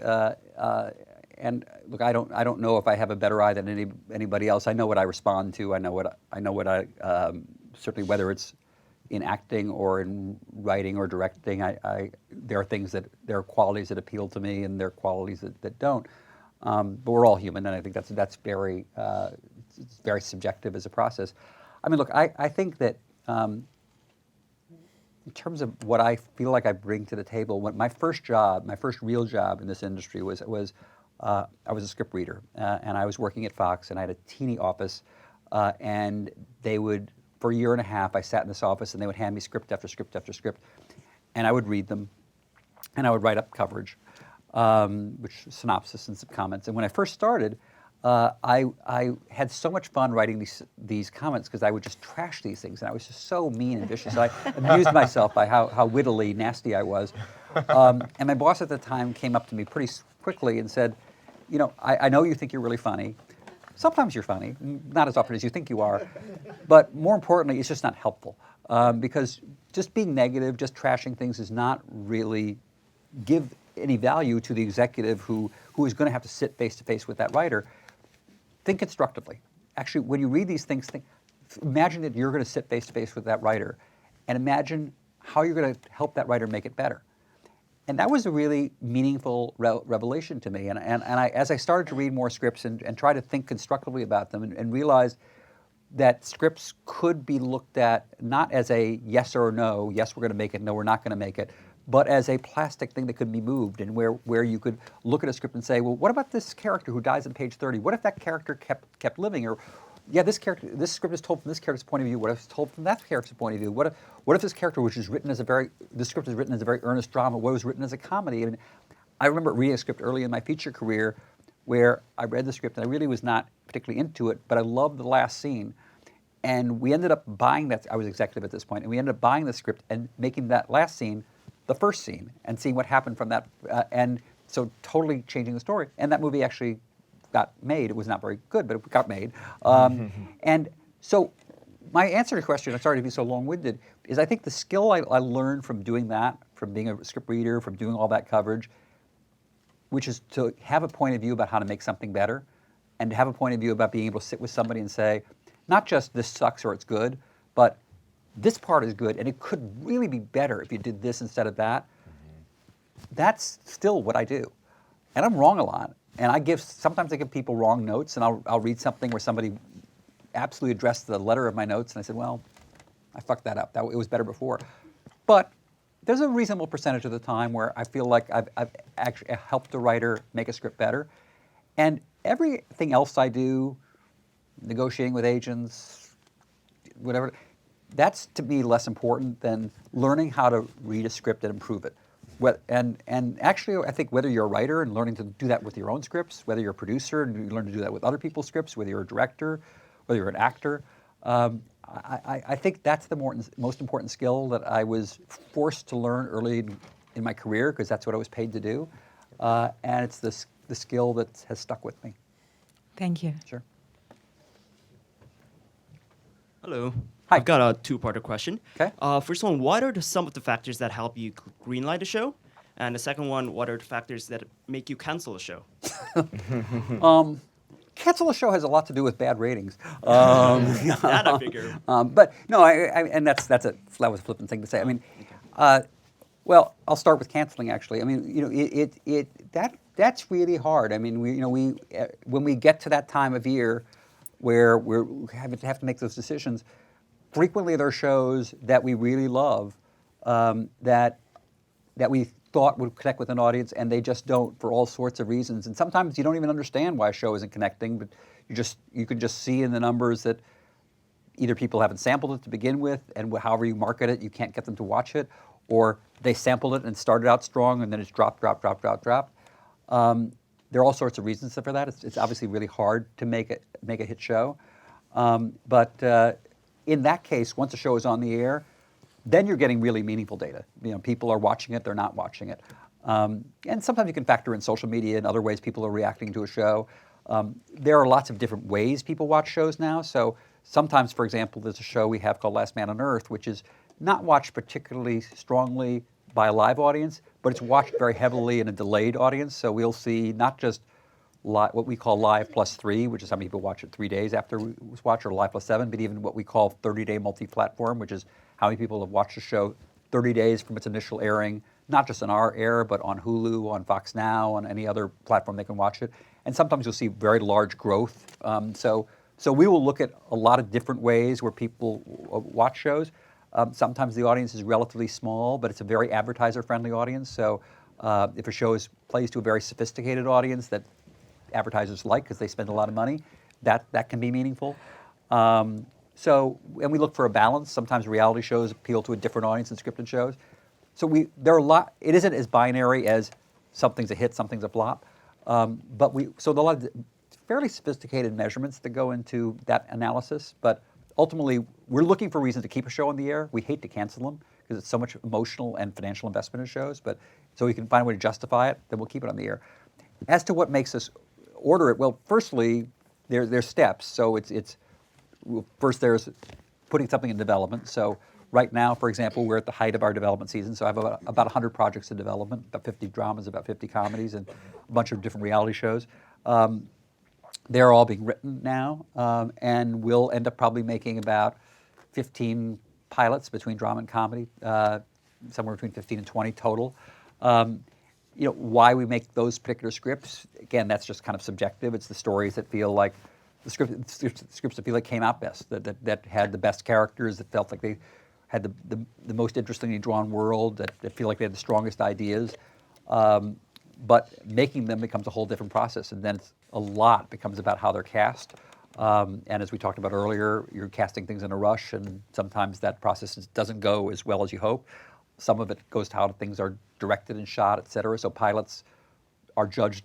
And look, I don't know if I have a better eye than anybody else. I know what I respond to. I know what I certainly, whether it's in acting or in writing or directing, there are qualities that appeal to me and there are qualities that don't. But we're all human, and I think that's very it's very subjective as a process. I mean, look, I think that in terms of what I feel like I bring to the table, my first real job in this industry was I was a script reader, and I was working at Fox, and I had a teeny office, and they would, for a year and a half, I sat in this office, and they would hand me script after script after script, and I would read them, and I would write up coverage, which synopsis and some comments. And when I first started, I had so much fun writing these comments because I would just trash these things, and I was just so mean and vicious. I amused myself by how wittily nasty I was. And my boss at the time came up to me pretty quickly and said, I know you think you're really funny. Sometimes you're funny, not as often as you think you are, but more importantly, it's just not helpful because just being negative, just trashing things does not really give any value to the executive who is going to have to sit face to face with that writer. Think constructively. Actually, when you read these things, imagine that you're going to sit face to face with that writer, and imagine how you're going to help that writer make it better. And that was a really meaningful revelation to me. And as I started to read more scripts and try to think constructively about them and realized that scripts could be looked at not as a yes or no, yes, we're going to make it, no, we're not going to make it, but as a plastic thing that could be moved, and where you could look at a script and say, well, what about this character who dies on page 30? What if that character kept living? Or, yeah, this script is told from this character's point of view. What if it's told from that character's point of view? What if this character, which is written as this script is written as a very earnest drama, what was written as a comedy? I mean, I remember reading a script early in my feature career where I read the script and I really was not particularly into it, but I loved the last scene. And we ended up buying that. I was executive at this point, and we ended up buying the script and making that last scene the first scene and seeing what happened from that. And so totally changing the story. And that movie actually got made. It was not very good, but it got made. And so my answer to your question, I'm sorry to be so long-winded, is I think the skill I learned from doing that, from being a script reader, from doing all that coverage, which is to have a point of view about how to make something better, and to have a point of view about being able to sit with somebody and say, not just this sucks or it's good, but this part is good and it could really be better if you did this instead of that. That's still what I do. And I'm wrong a lot. And sometimes I give people wrong notes, and I'll read something where somebody absolutely addressed the letter of my notes, and I said, well, I fucked that up. It was better before. But there's a reasonable percentage of the time where I feel like I've actually helped a writer make a script better. And everything else I do, negotiating with agents, whatever, that's to me less important than learning how to read a script and improve it. And actually, I think whether you're a writer and learning to do that with your own scripts, whether you're a producer and you learn to do that with other people's scripts, whether you're a director, whether you're an actor, I think that's the most important skill that I was forced to learn early in my career, because that's what I was paid to do. And it's the skill that has stuck with me. Thank you. Sure. Hello. Hi. I've got a two-parter question. Okay. First one, what are some of the factors that help you greenlight a show? And the second one, what are the factors that make you cancel a show? Cancel a show has a lot to do with bad ratings. That I figure. But no, and that was a flippant thing to say. I mean, well, I'll start with canceling. Actually, I mean, that's really hard. I mean, when we get to that time of year where we have to make those decisions, frequently there are shows that we really love that we thought would connect with an audience, and they just don't for all sorts of reasons. And sometimes you don't even understand why a show isn't connecting, but you can just see in the numbers that either people haven't sampled it to begin with, and however you market it, you can't get them to watch it, or they sampled it and started out strong and then it's dropped. There are all sorts of reasons for that. It's obviously really hard to make a hit show, but in that case, once a show is on the air, then you're getting really meaningful data. People are watching it, they're not watching it. And sometimes you can factor in social media and other ways people are reacting to a show. There are lots of different ways people watch shows now. So sometimes, for example, there's a show we have called Last Man on Earth, which is not watched particularly strongly by a live audience, but it's watched very heavily in a delayed audience. So we'll see not just what we call live +3, which is how many people watch it 3 days after it was watched, or live +7, but even what we call 30-day multi-platform, which is how many people have watched the show 30 days from its initial airing, not just on our air, but on Hulu, on Fox Now, on any other platform they can watch it. And sometimes you'll see very large growth. So we will look at a lot of different ways where people watch shows. Sometimes the audience is relatively small, but it's a very advertiser-friendly audience. So if a show plays to a very sophisticated audience that advertisers like because they spend a lot of money, that can be meaningful. And we look for a balance. Sometimes reality shows appeal to a different audience than scripted shows. So there are a lot. It isn't as binary as something's a hit, something's a flop. So there are a lot of fairly sophisticated measurements that go into that analysis. But ultimately, we're looking for reasons to keep a show on the air. We hate to cancel them because it's so much emotional and financial investment in shows. But so we can find a way to justify it, then we'll keep it on the air. As to what makes us order it, well, firstly, there's steps. So first there's putting something in development. So right now, for example, we're at the height of our development season. So I have about 100 projects in development, about 50 dramas, about 50 comedies, and a bunch of different reality shows. They're all being written now, and we'll end up probably making about 15 pilots between drama and comedy, somewhere between 15 and 20 total. Why we make those particular scripts, again, that's just kind of subjective. It's the stories that feel like the scripts that feel like came out best, that had the best characters, that felt like they had the most interestingly drawn world, that feel like they had the strongest ideas. But making them becomes a whole different process, and then a lot becomes about how they're cast. And as we talked about earlier, you're casting things in a rush, and sometimes that process doesn't go as well as you hope. Some of it goes to how things are directed and shot, et cetera. So pilots are judged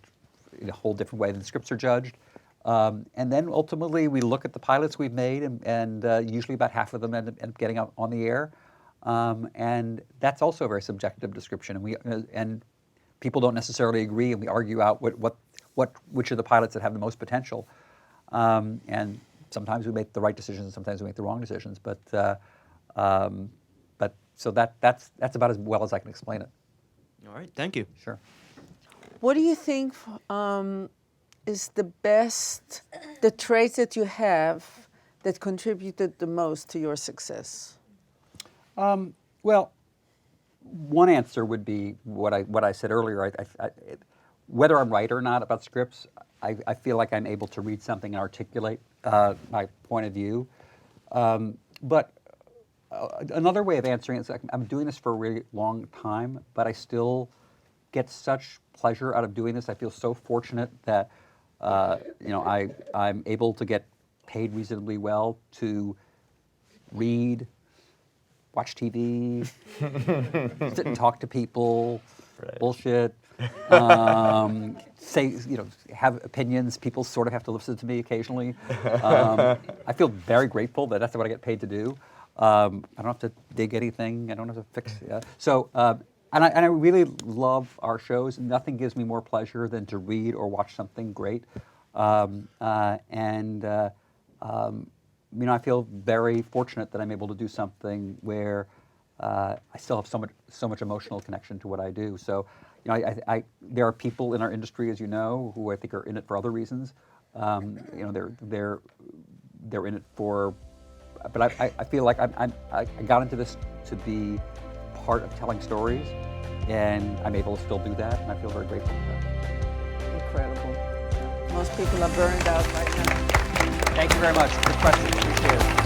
in a whole different way than scripts are judged. And then ultimately we look at the pilots we've made, and usually about half of them end up getting on the air. And that's also a very subjective description. And people don't necessarily agree, and we argue out which are the pilots that have the most potential. And sometimes we make the right decisions, and sometimes we make the wrong decisions. But so that's about as well as I can explain it. All right, thank you. Sure. What do you think is the traits that you have that contributed the most to your success? Well, one answer would be what I said earlier. Whether I'm right or not about scripts, I feel like I'm able to read something and articulate my point of view. But another way of answering it is I'm doing this for a really long time, but I still get such pleasure out of doing this. I feel so fortunate that I'm able to get paid reasonably well to read, watch TV, sit and talk to people, bullshit, say, have opinions. People sort of have to listen to me occasionally. I feel very grateful that that's what I get paid to do. I don't have to dig anything. I don't have to fix. And I really love our shows. Nothing gives me more pleasure than to read or watch something great. I feel very fortunate that I'm able to do something where I still have so much emotional connection to what I do. So, there are people in our industry, as you know, who I think are in it for other reasons. They're in it for. But I feel like I got into this to be part of telling stories, and I'm able to still do that, and I feel very grateful for that. Incredible. Most people are burned out right now. Thank you very much. Good question. Appreciate it.